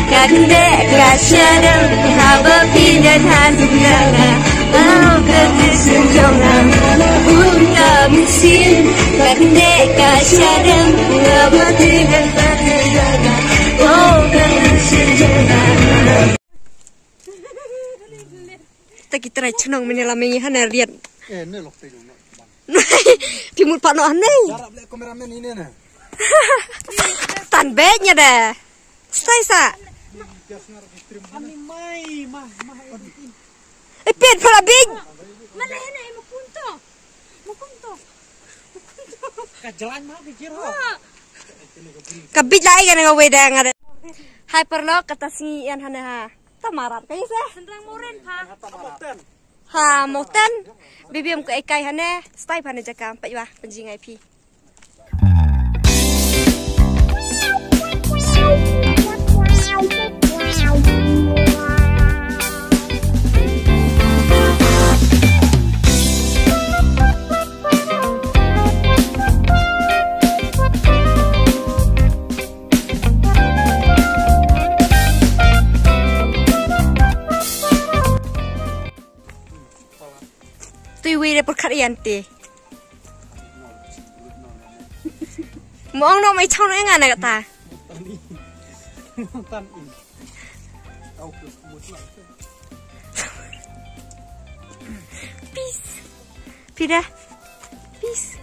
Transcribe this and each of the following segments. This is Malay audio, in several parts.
Kadek kasyadam haba pindah hantungan mau kesenjongan unta mesin kadek kasyadam haba pindah hantungan mau kesenjongan kita try cenong menyelami hana lihat ini loh tadi timur pak no aneh cara beli kameramen ini nih tanbeknya dah stay sa Ipit pala big. Malena ay mapunto. Kajalan mah pikir ho. Kabit lai kan ngawe dah ngada. Hai perlo kata singian hana ha. Tamarat kaya sa. Sendrang moren pa. Ha moten. Bibiam ke ikai hana stay hana jaka pak wa penjingai pi. Tuwi de perkariante. Mong no mai chong enga na kata. Peace. Pida. Peace.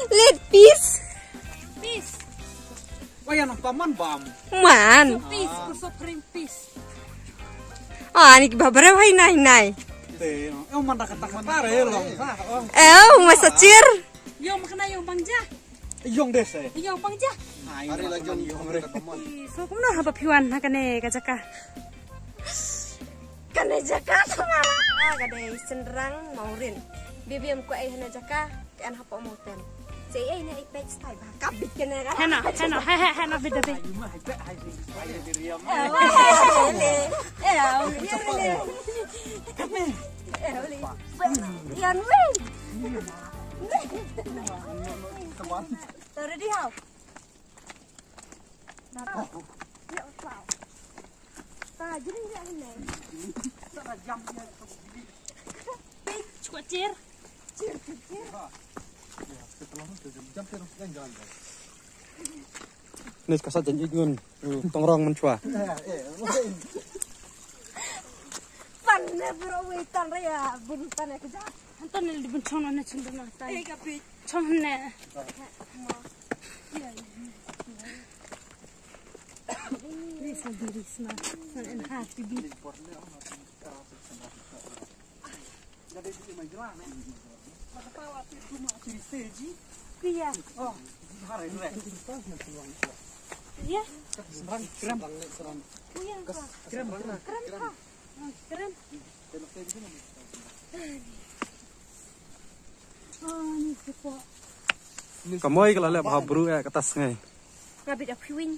Let peace. Peace. Wah nak paman bam. Man. Peace. Kurso pring peace. Ah, ni babare hai nai. Teh, man tak kata-kata loh. Masa cir. Yo makna yo bangja. Yong deh saya. Yo bangja. Hari lagi yong mereka paman. So kumno haba piwan hakane kajaka. Kane jaka samara. Kade sendrang maurin. Bibiam ko ai hana jaka kan hapa moten. Sei ai na ipek stay ba kabit kana kan. Hana beda be. Yan we. Tara di haw. Ya sao. Ta jadi ya ini. Tara jam ya. Cukup cir. Nih kasat janji gun, tongrong mencua. Pan ne bro we tan ya bun tan ke ja. Anton ni dibun chong na chundana tai. Kapit. Chong ne. This is very smart. And happy be. Iya. Oh, hari ini. Iya. Serang, keren. Iya. Keren. Keren. Oh, ni siapa? Kamu kalau lihat bahagia buru ya ke atas nih. Kabit apiwin.